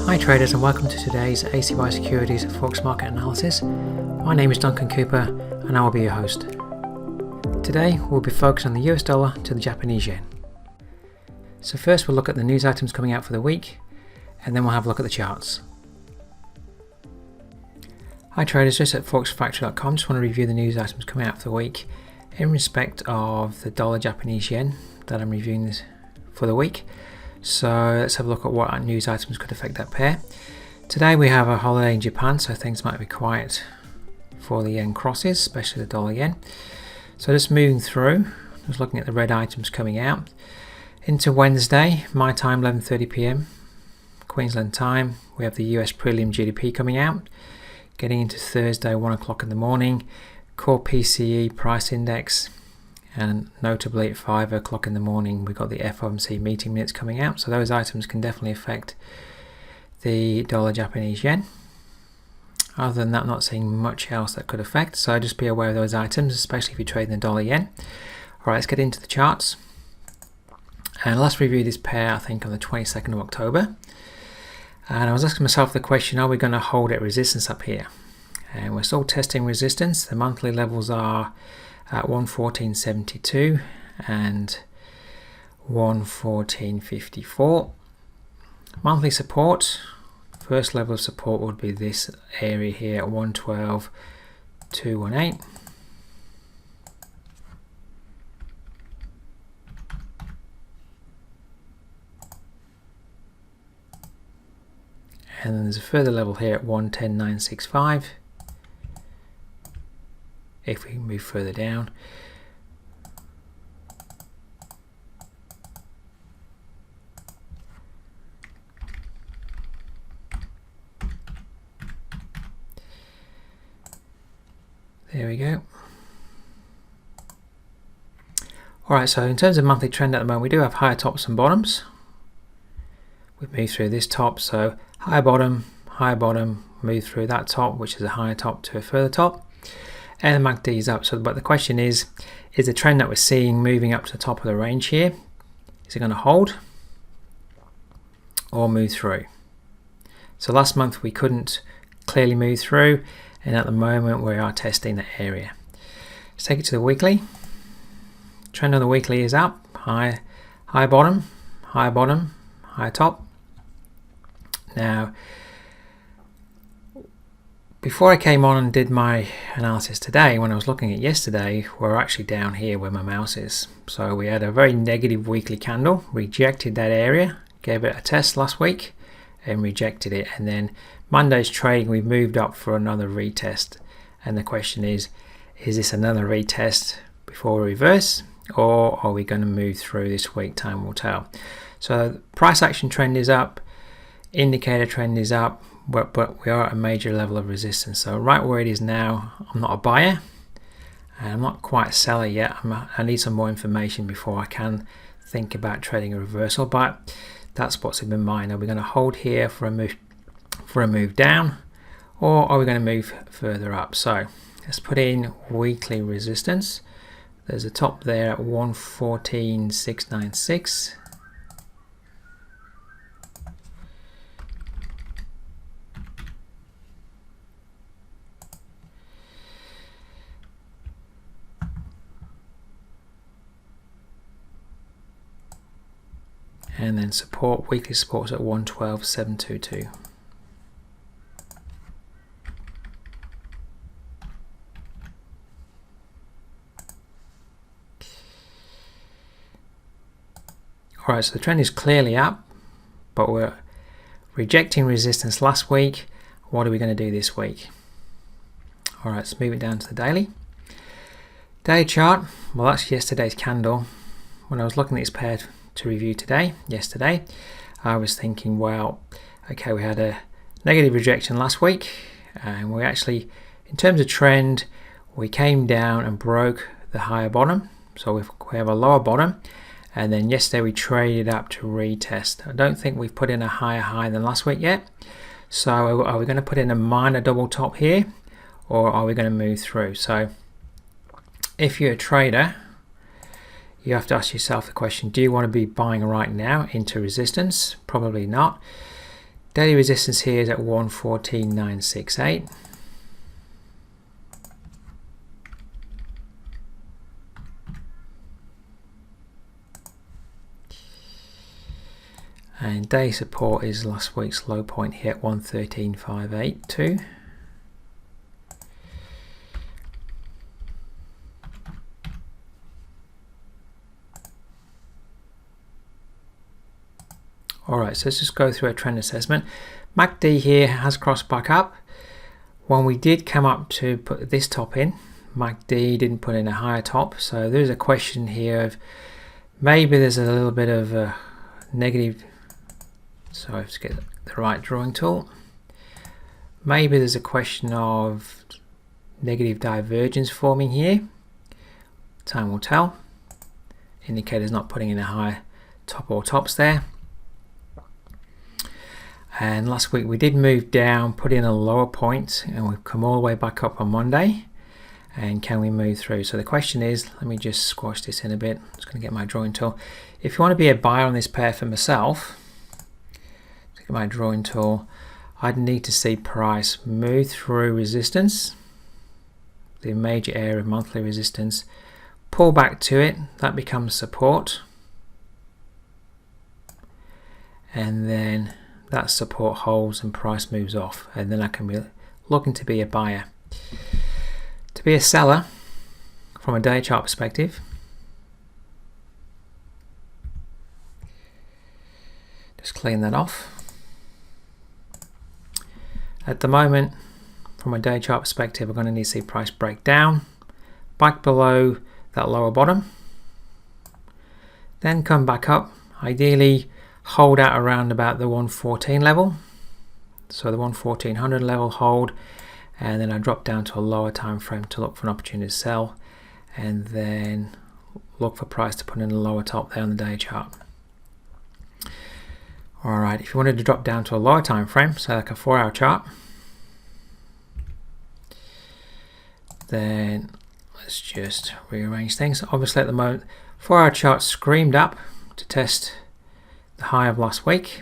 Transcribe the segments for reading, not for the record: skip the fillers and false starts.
Hi traders, and welcome to today's ACY Securities Forex market analysis. My name is Duncan Cooper and I will be your host. Today we'll be focused on the US dollar to the Japanese yen. So first we'll look at the news items coming out for the week, and then we'll have a look at the charts. Hi traders, just at forexfactory.com, just want to review the news items coming out for the week in respect of the dollar Japanese yen that I'm reviewing this for the week. So let's have a look at what news items could affect that pair. Today we have a holiday in Japan, so things might be quiet for the yen crosses, especially the dollar yen. So just moving through, just looking at the red items coming out. Into Wednesday, my time 11:30 PM, Queensland time, we have the US prelim GDP coming out. Getting into Thursday, 1 o'clock in the morning, core PCE price index. And notably at 5 o'clock in the morning we've got the FOMC meeting minutes coming out, so those items can definitely affect the dollar Japanese yen. Other than that, not seeing much else that could affect, so just be aware of those items, especially if you're trading the dollar yen. Alright, let's get into the charts, and let's review this pair I think on the 22nd of October. And I was asking myself the question, are we going to hold at resistance up here? And we're still testing resistance. The monthly levels are at 114.72 and 114.54. Monthly support, first level of support would be this area here at 112.218. And then there's a further level here at 110.965. If we can move further down, there we go. Alright, so in terms of monthly trend at the moment, we do have higher tops and bottoms. We've moved through this top, so higher bottom, move through that top, which is a higher top to a further top. And the MACD is up, so but the question is the trend that we're seeing moving up to the top of the range here, is it going to hold or move through? So last month we couldn't clearly move through, and at the moment we are testing that area. Let's take it to the weekly. Trend on the weekly is up, high bottom, high top. Now, before I came on and did my analysis today, when I was looking at yesterday, we're actually down here where my mouse is. So we had a very negative weekly candle, rejected that area, gave it a test last week and rejected it. And then Monday's trading, we moved up for another retest. And the question is this another retest before we reverse, or are we going to move through this week? Time will tell. So price action trend is up, indicator trend is up, but we are at a major level of resistance. So right where it is now, I'm not a buyer and I'm not quite a seller yet. I need some more information before I can think about trading a reversal, but that's what's in mind. Are we going to hold here for a move down, or are we going to move further up? So let's put in weekly resistance. There's a top there at 114.696. And then support, weekly support at 112.722. Alright, so the trend is clearly up, but we're rejecting resistance last week. What are we going to do this week? Alright, let's move it down to the daily. Daily chart, well that's yesterday's candle. When I was looking at this pair to review yesterday, I was thinking, well, okay, we had a negative rejection last week, and we actually, in terms of trend, we came down and broke the higher bottom. So we have a lower bottom, and then yesterday we traded up to retest. I don't think we've put in a higher high than last week yet. So are we going to put in a minor double top here, or are we going to move through? So if you're a trader, you have to ask yourself the question, do you want to be buying right now into resistance? Probably not. Daily resistance here is at 114,968. And day support is last week's low point here at 113,582. Alright, so let's just go through a trend assessment. MACD here has crossed back up. When we did come up to put this top in, MACD didn't put in a higher top, so there's a question here of maybe there's a little bit of a negative. So I have to get the right drawing tool. Maybe there's a question of negative divergence forming here. Time will tell. Indicator's not putting in a high top or tops there. And last week we did move down, put in a lower point, and we've come all the way back up on Monday. And can we move through? So the question is, let me just squash this in a bit. I'm just going to get my drawing tool. If you want to be a buyer on this pair for myself, look at my drawing tool, I'd need to see price move through resistance, the major area of monthly resistance, pull back to it, that becomes support, and then that support holds and price moves off, and then I can be looking to be a buyer. To be a seller from a day chart perspective, just clean that off. At the moment, from a day chart perspective, we're going to need to see price break down back below that lower bottom, then come back up, ideally hold out around about the 114 level, so the 11400 level hold, and then I drop down to a lower time frame to look for an opportunity to sell, and then look for price to put in a lower top there on the day chart. Alright, if you wanted to drop down to a lower time frame, so like a 4-hour chart, then let's just rearrange things. Obviously at the moment 4-hour chart screamed up to test the high of last week.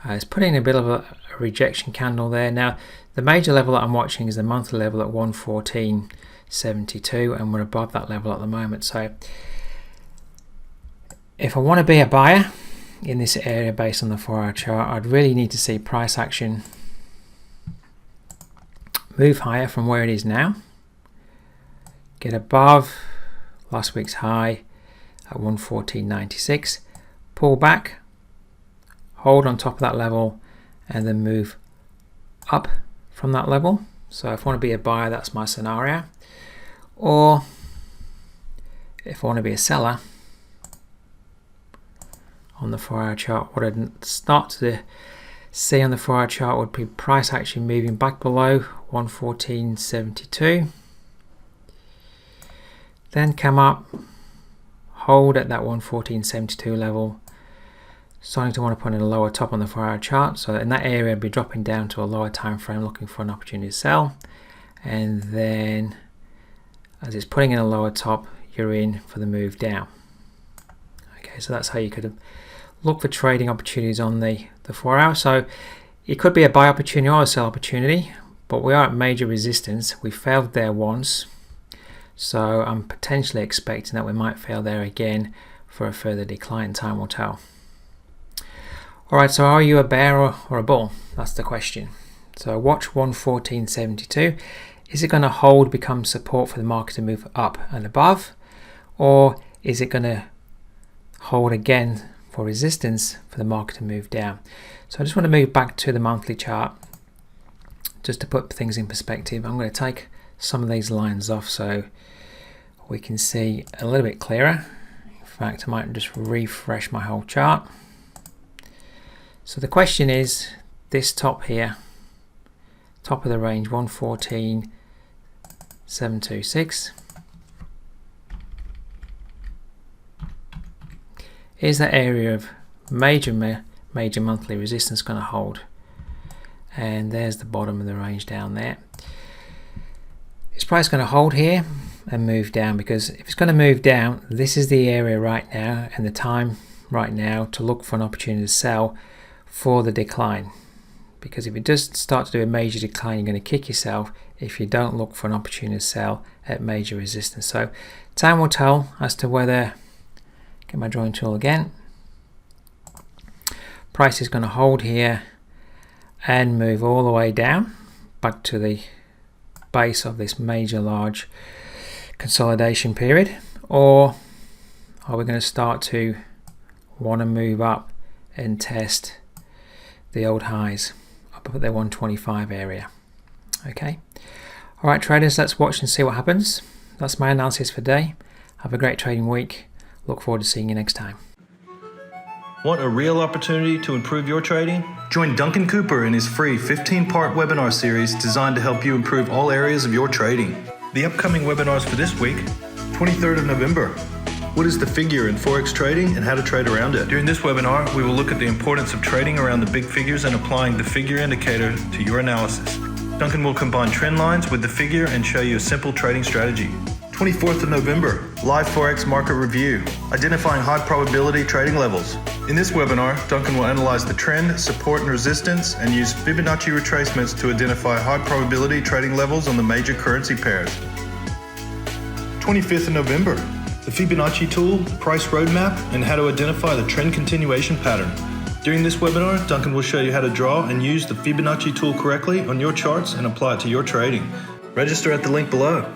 It's putting a bit of a rejection candle there. Now the major level that I'm watching is the monthly level at 114.72, and we're above that level at the moment. So if I want to be a buyer in this area based on the 4-hour chart, I'd really need to see price action move higher from where it is now, get above last week's high at 114.96, pull back, hold on top of that level, and then move up from that level. So if I want to be a buyer, that's my scenario. Or if I want to be a seller on the 4-hour chart, what I'd start to see on the 4-hour chart would be price actually moving back below 114.72, then come up, hold at that 114.72 level, starting to want to put in a lower top on the 4-hour chart. So in that area I'd be dropping down to a lower time frame looking for an opportunity to sell, and then as it's putting in a lower top, you're in for the move down. Okay, so that's how you could look for trading opportunities on the 4-hour. So it could be a buy opportunity or a sell opportunity, but we are at major resistance. We failed there once, so I'm potentially expecting that we might fail there again for a further decline. Time will tell. Alright, so are you a bear or a bull? That's the question. So watch 114.72. Is it going to hold, become support for the market to move up and above? Or is it going to hold again for resistance for the market to move down? So I just want to move back to the monthly chart just to put things in perspective. I'm going to take some of these lines off so we can see a little bit clearer. In fact, I might just refresh my whole chart. So the question is, this top here, top of the range, 114.726, is that area of major monthly resistance going to hold? And there's the bottom of the range down there. Is price going to hold here and move down? Because if it's going to move down, this is the area right now and the time right now to look for an opportunity to sell for the decline. because if it does start to do a major decline, you're going to kick yourself if you don't look for an opportunity to sell at major resistance. So time will tell as to whether, get my drawing tool again, price is going to hold here and move all the way down back to the base of this major large consolidation period, or are we going to start to want to move up and test the old highs up at the 125 area. Okay, all right traders, let's watch and see what happens. That's my analysis for today. Have a great trading week. Look forward to seeing you next time. Want a real opportunity to improve your trading? Join Duncan Cooper in his free 15-part webinar series designed to help you improve all areas of your trading. The upcoming webinars for this week, 23rd of November. What is the figure in Forex trading and how to trade around it? During this webinar, we will look at the importance of trading around the big figures and applying the figure indicator to your analysis. Duncan will combine trend lines with the figure and show you a simple trading strategy. 24th of November, live Forex market review, identifying high probability trading levels. In this webinar, Duncan will analyze the trend, support and resistance and use Fibonacci retracements to identify high probability trading levels on the major currency pairs. 25th of November, the Fibonacci tool, price roadmap and how to identify the trend continuation pattern. During this webinar, Duncan will show you how to draw and use the Fibonacci tool correctly on your charts and apply it to your trading. Register at the link below.